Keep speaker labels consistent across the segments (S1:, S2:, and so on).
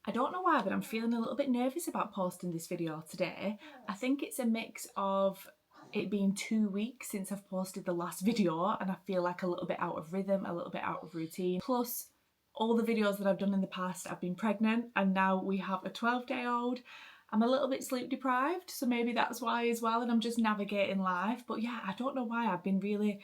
S1: I don't know why, but I'm feeling a little bit nervous about posting this video today. I think it's a mix of it being 2 weeks since I've posted the last video and I feel like a little bit out of rhythm, a little bit out of routine. Plus, all the videos that I've done in the past, I've been pregnant and now we have a 12-day-old. I'm a little bit sleep deprived, so maybe that's why as well, and I'm just navigating life. But yeah, I don't know why I've been really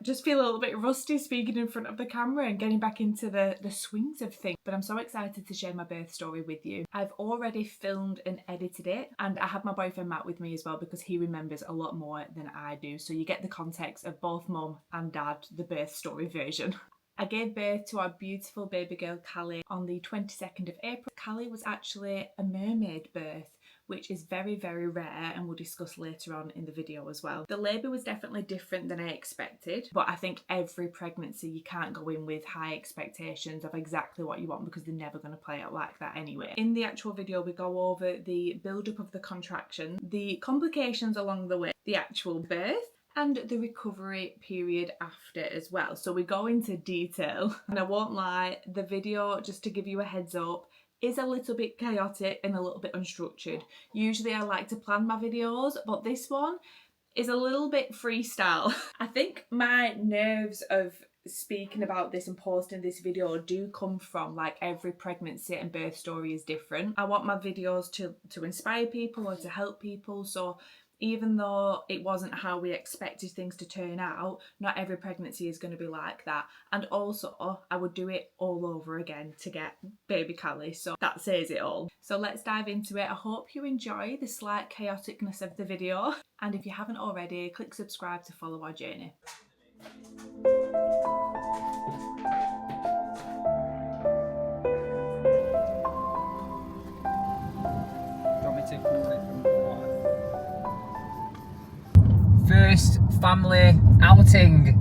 S1: just feel a little bit rusty speaking in front of the camera and getting back into the swings of things. But I'm so excited to share my birth story with you. I've already filmed and edited it, and I have my boyfriend Matt with me as well because he remembers a lot more than I do. So you get the context of both mum and dad, the birth story version. I gave birth to our beautiful baby girl Callie on the 22nd of April. Callie was actually a mermaid birth, which is very, very rare and we'll discuss later on in the video as well. The labour was definitely different than I expected, but I think every pregnancy you can't go in with high expectations of exactly what you want because they're never going to play out like that anyway. In the actual video we go over the build-up of the contraction, the complications along the way, the actual birth, and the recovery period after as well. So we go into detail, and I won't lie, the video, just to give you a heads up, is a little bit chaotic and a little bit unstructured. Usually I like to plan my videos, but this one is a little bit freestyle. I think my nerves of speaking about this and posting this video do come from like every pregnancy and birth story is different. I want my videos to inspire people or to help people, so even though it wasn't how we expected things to turn out, not every pregnancy is going to be like that. And also, I would do it all over again to get baby Callie, so that says it all. So let's dive into it. I hope you enjoy the slight chaoticness of the video. And if you haven't already, click subscribe to follow our journey.
S2: Do you want me to call it from the water? First family outing.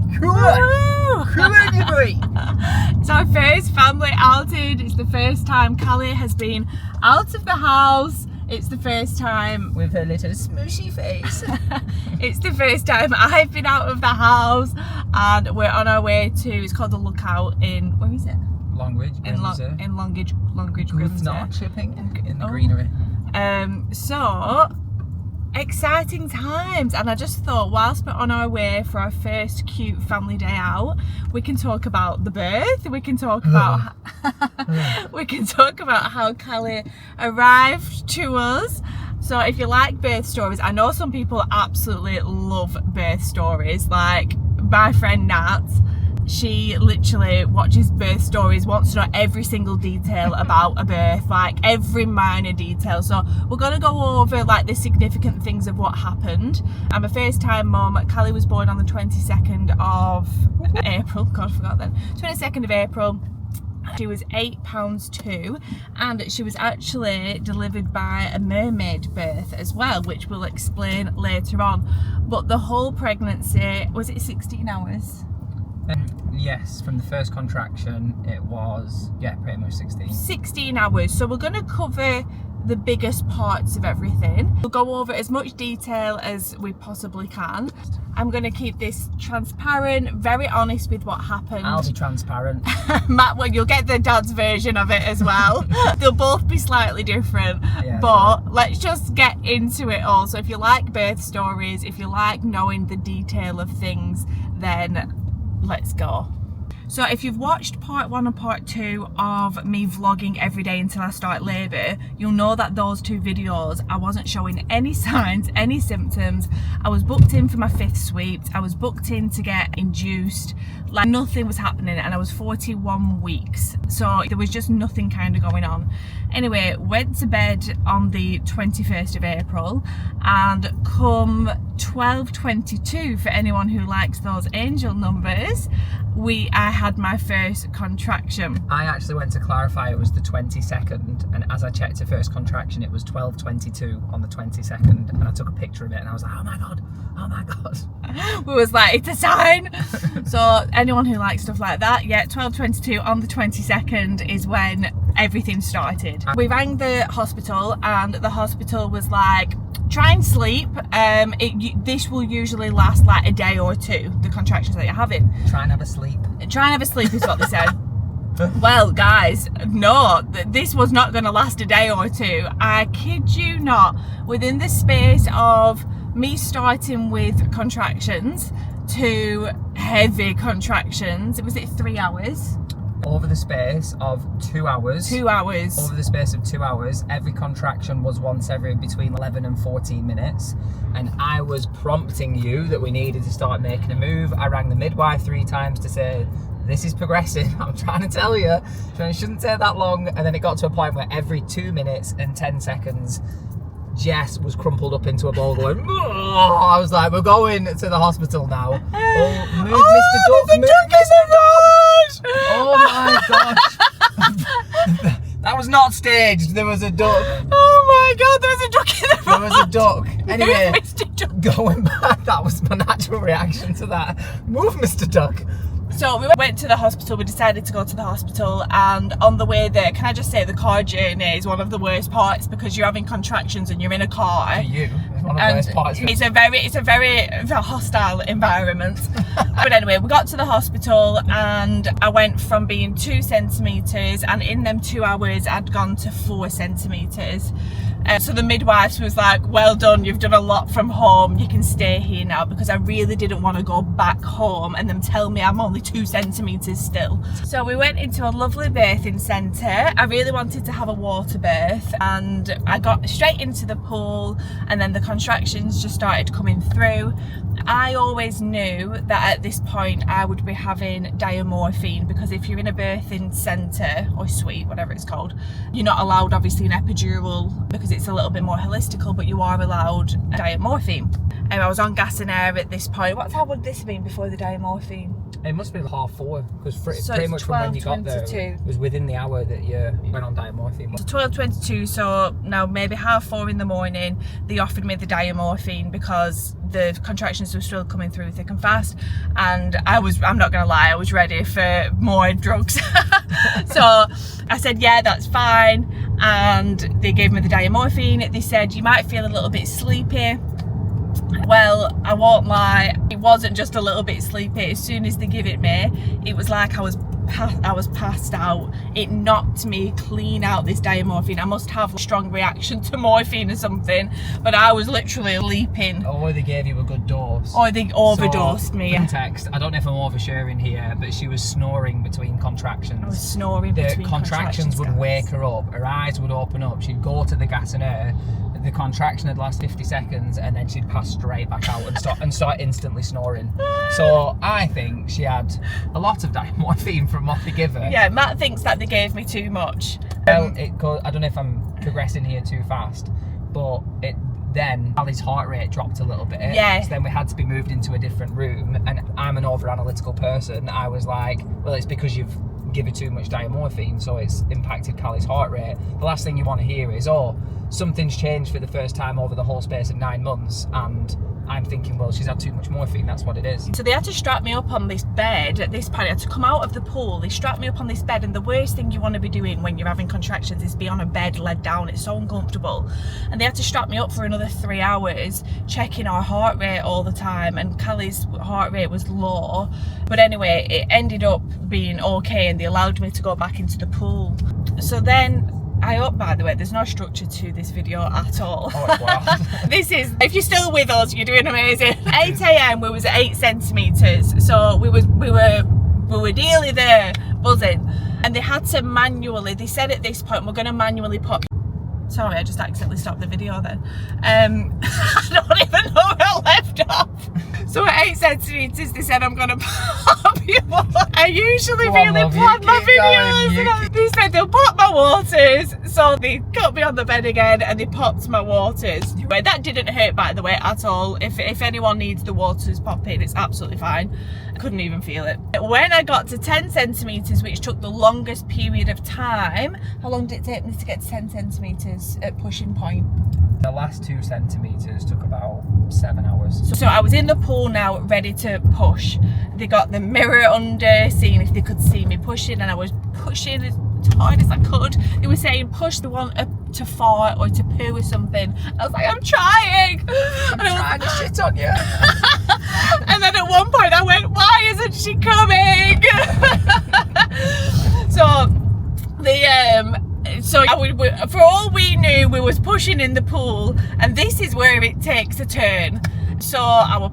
S1: It's our first family outing. It's the first time Callie has been out of the house. It's the first time
S2: with her little smooshy face.
S1: It's the first time I've been out of the house, and we're on our way to, it's called the Lookout in, where is it?
S2: Longridge,
S1: in Longridge,
S2: Not chipping in the greenery.
S1: So exciting times, and I just thought whilst we're on our way for our first cute family day out, we can talk about the birth, we can talk about we can talk about how Callie arrived to us. So if you like birth stories, I know some people absolutely love birth stories, like my friend Nat. She literally watches birth stories, wants to know every single detail about a birth, like every minor detail. So we're going to go over like the significant things of what happened. I'm a first time mum. Callie was born on the 22nd of April. God, I forgot then. 22nd of April. She was 8 pounds 2, and she was actually delivered by a mermaid birth as well, which we'll explain later on. But the whole pregnancy, was it 16 hours?
S2: Yes, from the first contraction it was, yeah, pretty much 16
S1: hours. So we're going to cover the biggest parts of everything. We'll go over as much detail as we possibly can. I'm going to keep this transparent, very honest with what happened.
S2: I'll be transparent.
S1: Matt, well, you'll get the dad's version of it as well. They'll both be slightly different,
S2: yeah,
S1: but let's just get into it all. So if you like birth stories, if you like knowing the detail of things, then let's go. So if you've watched part 1 and part 2 of me vlogging every day until I start labour, you'll know that those 2 videos I wasn't showing any signs, any symptoms. I was booked in for my 5th sweep, I was booked in to get induced, like nothing was happening, and I was 41 weeks, so there was just nothing kind of going on. Anyway, went to bed on the 21st of April, and come 12:22, for anyone who likes those angel numbers, I had my first contraction.
S2: I actually went to clarify it was the 22nd, and as I checked the first contraction it was 12:22 on the 22nd, and I took a picture of it and I was like, oh my god.
S1: We was like, it's a sign. So anyone who likes stuff like that, yeah, 12:22 on the 22nd is when everything started. We rang the hospital and the hospital was like, try and sleep. This will usually last like a day or 2, the contractions that you're having.
S2: Try and have a sleep.
S1: Try and have a sleep is what they said. Well, guys, no, this was not going to last a day or two. I kid you not. Within the space of me starting with contractions to heavy contractions, was it 3 hours?
S2: Over the space of 2 hours.
S1: 2 hours.
S2: Over the space of 2 hours, every contraction was once every between 11 and 14 minutes. And I was prompting you that we needed to start making a move. I rang the midwife 3 times to say, this is progressing. I'm trying to tell you. It shouldn't take that long. And then it got to a point where every 2 minutes and 10 seconds, Jess was crumpled up into a ball going, oh, I was like, we're going to the hospital now. Oh, move, Mr. Duck, move, Mr. Duck. Oh my gosh. That was not staged, there was a duck.
S1: Oh my god, there was a duck in the road.
S2: There was a duck. Anyway,
S1: Move, Mr. Duck.
S2: Going back, that was my natural reaction to that. Move, Mr. Duck.
S1: So we went to the hospital, we decided to go to the hospital, and on the way there, can I just say the car journey is one of the worst parts because you're having contractions and you're in a car.
S2: For you, it's one of the worst parts.
S1: It's a very hostile environment. But anyway, we got to the hospital and I went from being 2 centimetres, and in them 2 hours I'd gone to 4 centimetres. So the midwife was like, well done, you've done a lot from home, you can stay here now, because I really didn't want to go back home and them tell me I'm only 2 centimetres still. So we went into a lovely birthing centre. I really wanted to have a water birth, and I got straight into the pool, and then the contractions just started coming through. I always knew that at this point I would be having diamorphine, because if you're in a birthing centre or suite, whatever it's called, you're not allowed obviously an epidural because it's a little bit more holistical, but you are allowed diamorphine. I was on gas and air at this point. What time would this have been before the diamorphine?
S2: It must have been 4:30, because
S1: So
S2: pretty
S1: it's
S2: much from when you got there,
S1: 12:22.
S2: it was within the hour that you went on diamorphine.
S1: So 12:22, so now maybe 4:30 in the morning, they offered me the diamorphine because the contractions were still coming through thick and fast, and I'm not gonna lie, I was ready for more drugs. So I said, yeah, that's fine, and they gave me the diamorphine. They said you might feel a little bit sleepy. Well, I won't lie, it wasn't just a little bit sleepy. As soon as they give it me, it was like I was passed out. It knocked me clean out, this diamorphine. I must have a strong reaction to morphine or something, but I was literally leaping.
S2: Or they gave you a good dose.
S1: Or they overdosed me.
S2: Context, I don't know if I'm oversharing here, but she was snoring between contractions.
S1: I was snoring between
S2: contractions would
S1: guys.
S2: wake her up, her eyes would open up, she'd go to the gas and air, the contraction would last 50 seconds, and then she'd pass straight back out and start instantly snoring. So I think she had a lot of diamorphine from what they give her.
S1: Yeah, Matt thinks that they gave me too much.
S2: Well, I don't know if I'm progressing here too fast, but then Ali's heart rate dropped a little bit.
S1: Yeah.
S2: So then we had to be moved into a different room, and I'm an over-analytical person. I was like, well, it's because you've given too much diamorphine, so it's impacted Callie's heart rate. The last thing you want to hear is, oh, something's changed for the first time over the whole space of 9 months, and I'm thinking, well, she's had too much morphine, that's what it is.
S1: So they had to strap me up on this bed at this point. I had to come out of the pool, they strapped me up on this bed, and the worst thing you want to be doing when you're having contractions is be on a bed led down. It's so uncomfortable. And they had to strap me up for another 3 hours, checking our heart rate all the time, and Callie's heart rate was low. But anyway, it ended up being okay, and they allowed me to go back into the pool. So then, I hope, by the way, there's no structure to this video at all.
S2: Oh, it's wild.
S1: This is, if you're still with us, you're doing amazing. 8 AM, we was at 8 centimetres, so we were nearly there, buzzing. And they had to manually, they said at this point, we're going to manually pop. Sorry, I just accidentally stopped the video then. I don't even know where I left off. So at 8 centimetres, they said I'm going to pop you. I usually really plan my videos. They said they'll pop my waters. So they got me on the bed again and they popped my waters. But that didn't hurt, by the way, at all. If anyone needs the waters popping, it's absolutely fine. I couldn't even feel it. When I got to 10 centimetres, which took the longest period of time, how long did it take me to get to 10 centimetres at pushing point?
S2: The last 2 centimetres took about 7 hours.
S1: So I was in the pool now, ready to push. They got the mirror under, seeing if they could see me pushing, and I was pushing as hard as I could. They were saying push the one up to fart or to poo or something. I was like, I'm trying.
S2: I'm trying to shit on you.
S1: And then at one point I went, why isn't she coming? So for all we knew, we was pushing in the pool, and this is where it takes a turn. So I was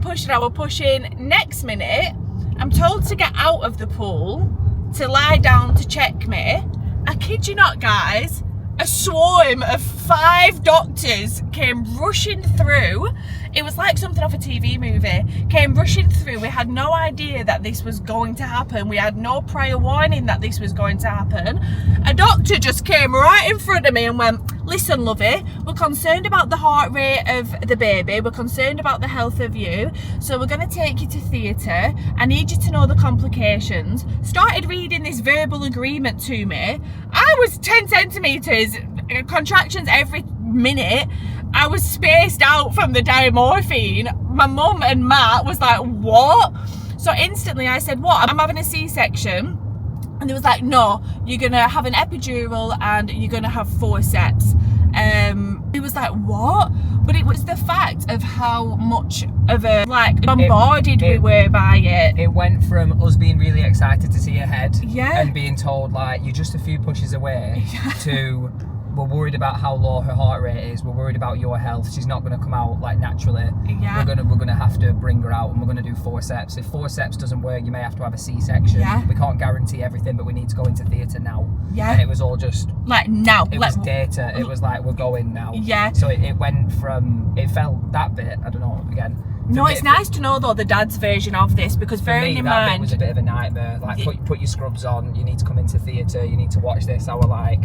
S1: pushing. Next minute, I'm told to get out of the pool, to lie down to check me. I kid you not, guys, a swarm of 5 doctors came rushing through. It was like something off a TV movie. Came rushing through. We had no idea that this was going to happen. We had no prior warning that this was going to happen. A doctor just came right in front of me and went, listen, lovey, we're concerned about the heart rate of the baby. We're concerned about the health of you. So we're going to take you to theatre. I need you to know the complications. Started reading this verbal agreement to me. I was 10 centimetres, contractions every minute. I was spaced out from the diamorphine. My mum and Matt was like, what? So instantly I said, what? I'm having a C-section. And they was like, no, you're going to have an epidural and you're going to have forceps. It was like, what? But it was the fact of how much of a, like, bombarded we were by it.
S2: It went from us being really excited to see her head,
S1: yeah,
S2: and being told, like, you're just a few pushes away, yeah, to, we're worried about how low her heart rate is, we're worried about your health, she's not going to come out, like, naturally,
S1: yeah,
S2: we're gonna have to bring her out, and we're going to do forceps. If forceps doesn't work, you may have to have a C-section.
S1: Yeah.
S2: We can't guarantee everything, but we need to go into theatre now.
S1: Yeah.
S2: And it was all just,
S1: like, now.
S2: It was data. It was like, we're going now.
S1: Yeah.
S2: So it went from, it felt that bit, I don't know, again.
S1: No, it's nice to know, though, the dad's version of this, because bearing in mind,
S2: that bit was a bit of a nightmare. Like, put your scrubs on, you need to come into theatre, you need to watch this. I was like,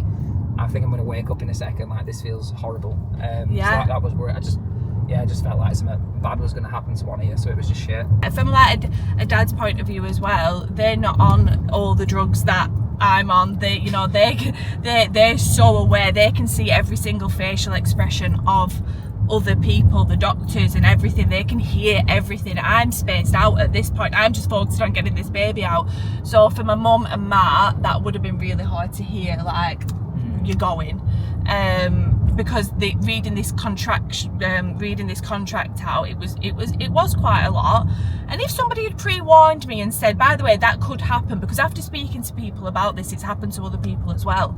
S2: I think I'm going to wake up in a second, like, this feels horrible.
S1: yeah.
S2: So that was where I just felt like something bad was going to happen to one of you, so it was just shit.
S1: From, like, a dad's point of view as well, they're not on all the drugs that I'm on. They, you know, they're so aware. They can see every single facial expression of other people, the doctors and everything. They can hear everything. I'm spaced out at this point. I'm just focused on getting this baby out. So for my mum and Matt, that would have been really hard to hear, like, you're going. Because reading this contract out, it was quite a lot. And if somebody had pre-warned me and said, by the way, that could happen, because after speaking to people about this, it's happened to other people as well,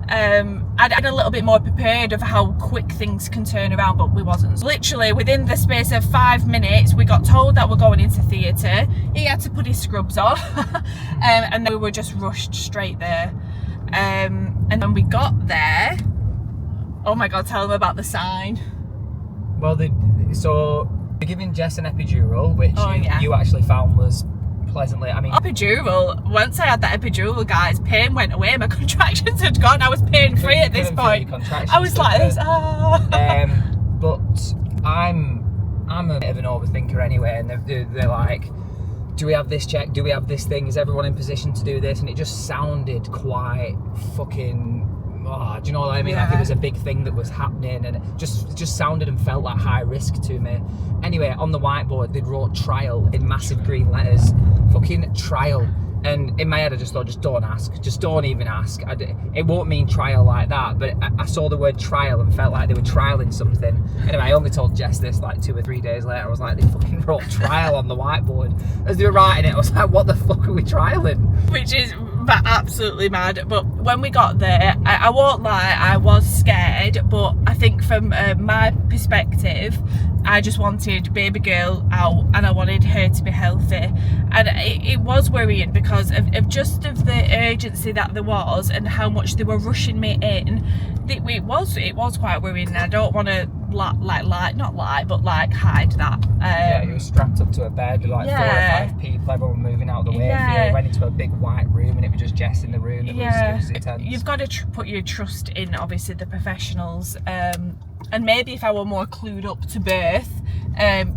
S1: I'd a little bit more prepared of how quick things can turn around, but we wasn't. Literally within the space of 5 minutes, we got told that we're going into theatre. He had to put his scrubs on, and then we were just rushed straight there. And when we got there, oh my God, tell them about the sign.
S2: Well, so they're giving Jess an epidural, which
S1: yeah,
S2: you actually found was pleasantly, I mean...
S1: Epidural, once I had that epidural, guys, pain went away, my contractions had gone, I was pain-free at this point. I was like this,
S2: But I'm a bit of an overthinker anyway, and they're like, do we have this check? Do we have this thing? Is everyone in position to do this? And it just sounded quite fucking... Oh, do you know what I mean? Yeah. Like, it was a big thing that was happening, and it just sounded and felt like high risk to me. Anyway, on the whiteboard, they wrote trial in massive green letters. Fucking trial. And in my head, I just thought, just don't ask. Just don't even ask. It won't mean trial like that, but I saw the word trial and felt like they were trialing something. Anyway, I only told Jess this like 2 or 3 days later. I was like, they fucking wrote trial on the whiteboard. As they were writing it, I was like, what the fuck are we trialing?
S1: Which is absolutely mad. But when we got there, I won't lie, I was scared, but I think from my perspective, I just wanted baby girl out, and I wanted her to be healthy. And it was worrying because of the urgency that there was and how much they were rushing me in. It was quite worrying, and I don't want to hide that.
S2: Yeah, you were strapped up to a bed with like 4 or 5 people, everyone moving out of the way. We went into a big white room, and it was just Jess in the room. It was intense. You've
S1: got to put your trust in, obviously, the professionals. And maybe if I were more clued up to birth,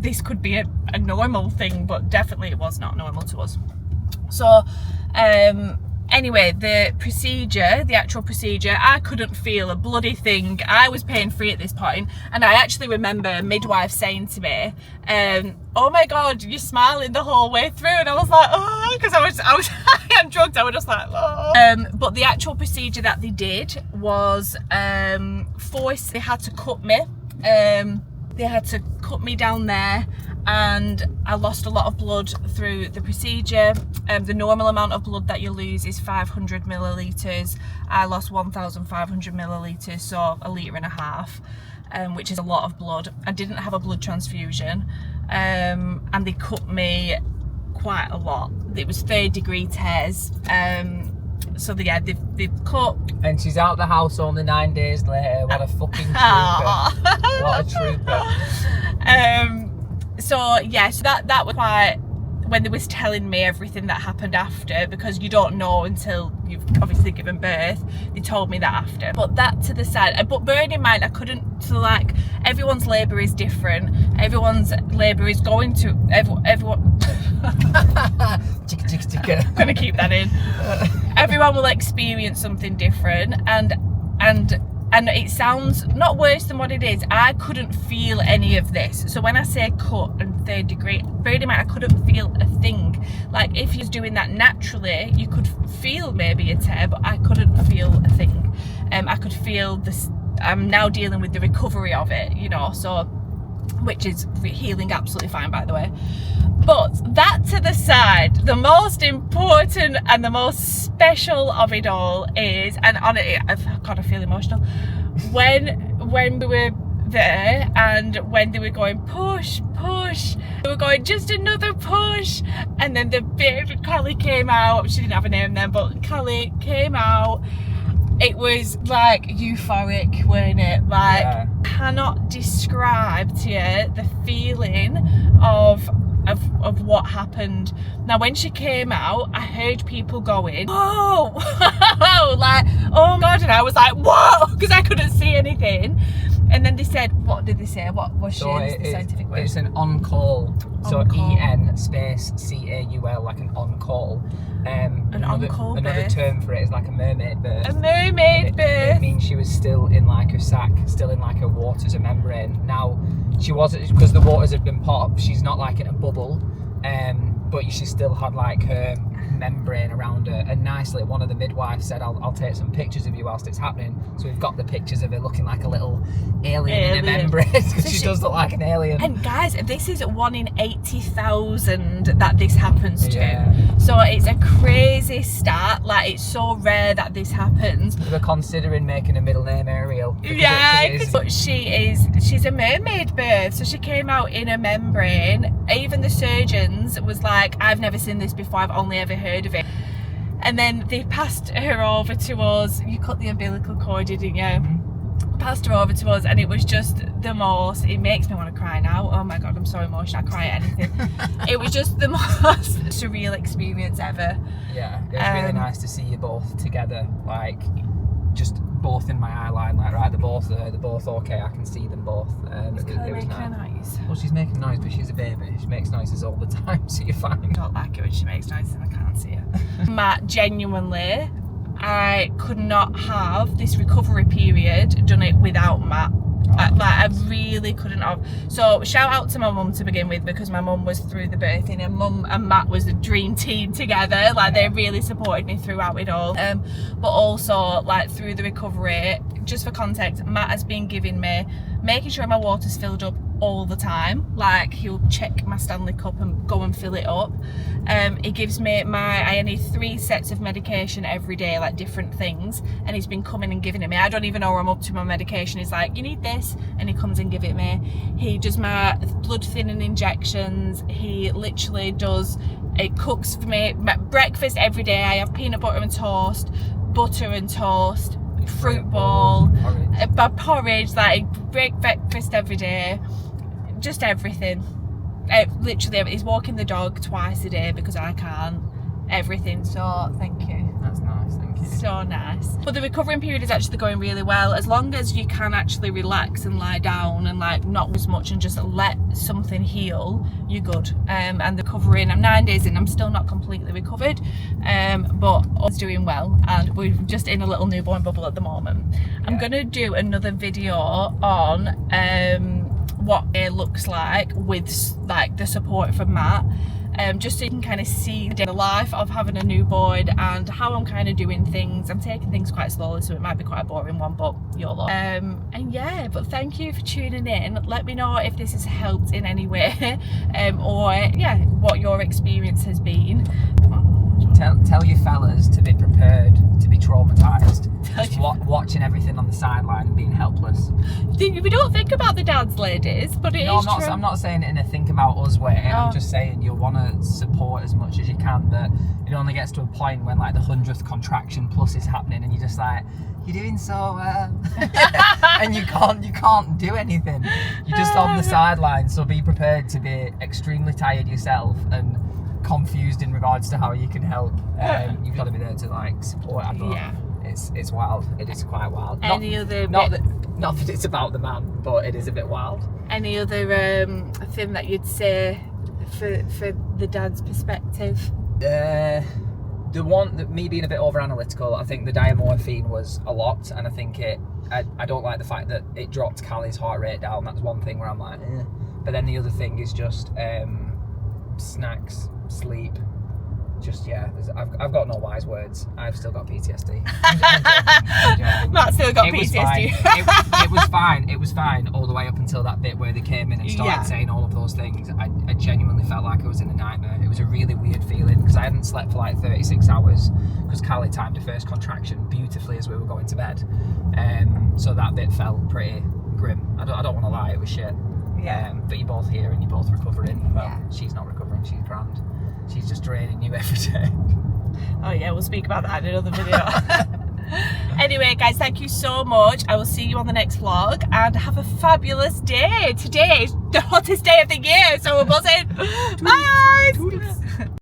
S1: this could be a normal thing, but definitely it was not normal to us. So anyway, the actual procedure, I couldn't feel a bloody thing. I was pain-free at this point, and I actually remember a midwife saying to me, oh my God, you're smiling the whole way through. And I was like, oh, because I was high on drugs. I was just like, oh. But the actual procedure that they did was force. They had to cut me. They had to cut me down there, and I lost a lot of blood through the procedure. The normal amount of blood that you lose is 500 millilitres. I lost 1,500 millilitres, so 1.5 litres, which is a lot of blood. I didn't have a blood transfusion, and they cut me quite a lot. It was 3rd-degree tears. So yeah, they've cut.
S2: And she's out the house only 9 days later. What a fucking trooper. What a trooper.
S1: So yeah, so that was quite, when they was telling me everything that happened after, because you don't know until you've obviously given birth, they told me that after. But that to the side, but bearing in mind, I couldn't, so like, everyone's labour is different, everyone's labour is going to, everyone
S2: Chicka, chicka, chicka.
S1: I'm gonna keep that in. Everyone will experience something different, and it sounds not worse than what it is. I couldn't feel any of this. So when I say cut and 3rd degree, bear in mind, I couldn't feel a thing. Like, if you're doing that naturally, you could feel maybe a tear, but I couldn't feel a thing. I could feel this. I'm now dealing with the recovery of it, you know, so, which is healing absolutely fine, by the way. But that to the side, the most important and the most special of it all is, and on it, God, I feel emotional, when we were there and when they were going push, they were going just another push, and then the baby Callie came out. She didn't have a name then, but Callie came out. It was like euphoric, weren't it? Like, yeah. Cannot describe to you the feeling of what happened. Now when she came out, I heard people going, "Oh," like, "Oh God," and I was like, "Whoa," because I couldn't see anything. And then they said, what did they say? What was
S2: so
S1: the scientific word?
S2: It's an on-call. So
S1: On-call.
S2: EN space CAUL, like an on-call.
S1: On-call
S2: Another
S1: birth.
S2: term for it is like a mermaid birth.
S1: A mermaid birth.
S2: It means she was still in like a sac, still in like a waters, a membrane. Now, she wasn't, because the waters had been popped, she's not like in a bubble, but she still had like her membrane around her. And nicely, one of the midwives said, I'll take some pictures of you whilst it's happening. So we've got the pictures of her looking like a little alien. In a membrane, because she does look like an alien.
S1: And guys, this is 1 in 80,000 that this happens to.
S2: Yeah.
S1: So it's a crazy stat. Like, it's so rare that this happens.
S2: We're considering making a middle name Ariel.
S1: Yeah, but she's a mermaid birth, so she came out in a membrane. Even the surgeons was like, "I've never seen this before, I've only ever heard of it." And then they passed her over to us. You cut the umbilical cord, didn't you? Mm-hmm. Passed her over to us, and it was just the most, it makes me want to cry now. Oh my God, I'm so emotional, I cry at anything. It was just the most surreal experience ever.
S2: Yeah, it was really nice to see you both together, like, just both in my eye line, like, right, they're both okay, I can see them both. It was nice. Well, she's making noise, but she's a baby. She makes noises all the time, so you're fine.
S1: I don't like it when she makes noises and I can't see it. Matt, genuinely, I could not have this recovery period done it without Matt. I really couldn't have. So shout out to my mum to begin with, because my mum was through the birthing, and mum and Matt was a dream team together. Like, they really supported me throughout it all. But also, like, through the recovery, just for context, Matt has been giving me, making sure my water's filled up all the time. Like, he'll check my Stanley Cup and go and fill it up. He gives me I need 3 sets of medication every day, like different things, and he's been coming and giving it me. I don't even know where I'm up to my medication. He's like, "You need this," and he comes and give it me. He does my blood thinning injections. He literally does, it cooks for me my breakfast every day. I have peanut butter and toast, fruit bowl, porridge, like, breakfast every day, just everything. Literally, he's walking the dog twice a day because I can't. Everything. So thank you.
S2: That's nice, thank you.
S1: So nice. But the recovering period is actually going really well. As long as you can actually relax and lie down and, like, not as much and just let something heal, you're good. And the recovering, I'm 9 days in, I'm still not completely recovered, but all's doing well, and we're just in a little newborn bubble at the moment. Yeah. I'm gonna do another video on what it looks like with, like, the support from Matt. just so you can kind of see the life of having a newborn and how I'm kind of doing things. I'm taking things quite slowly, so it might be quite a boring one, but YOLO. And yeah, but thank you for tuning in. Let me know if this has helped in any way, or yeah, what your experience has been.
S2: Tell your fellas to be prepared to be traumatised. Just watching everything on the sideline and being helpless.
S1: We don't think about the dads, ladies, but it is true.
S2: I'm not saying it in a think about us way.
S1: Oh.
S2: I'm just saying you'll want to support as much as you can, but it only gets to a point when like the 100th contraction plus is happening and you're just like, you're doing so well. And you can't do anything. You're just on the sideline, so be prepared to be extremely tired yourself and confused in regards to how you can help. You've got to be there to like support.
S1: Yeah.
S2: It's wild. It is quite wild.
S1: Not
S2: That it's about the man, but it is a bit wild.
S1: Any other thing that you'd say for the dad's perspective?
S2: The one that me being a bit over analytical, I think the diamorphine was a lot, and I think I don't like the fact that it dropped Callie's heart rate down. That's one thing where I'm like, eh. But then the other thing is just snacks, sleep. Just I've got no wise words. I've still got PTSD. I'm joking.
S1: Matt's still got PTSD.
S2: It was fine all the way up until that bit where they came in and started saying all of those things. I genuinely felt like I was in a nightmare. It was a really weird feeling because I hadn't slept for like 36 hours because Callie timed her first contraction beautifully as we were going to bed. So that bit felt pretty grim. I don't want to lie, it was shit.
S1: Yeah.
S2: But you're both here and you're both recovering. Well, she's not recovering, she's grand. She's just draining you every day.
S1: Oh yeah, we'll speak about that in another video. Anyway, guys, thank you so much. I will see you on the next vlog and have a fabulous day. Today is the hottest day of the year, so we're buzzing. Bye guys!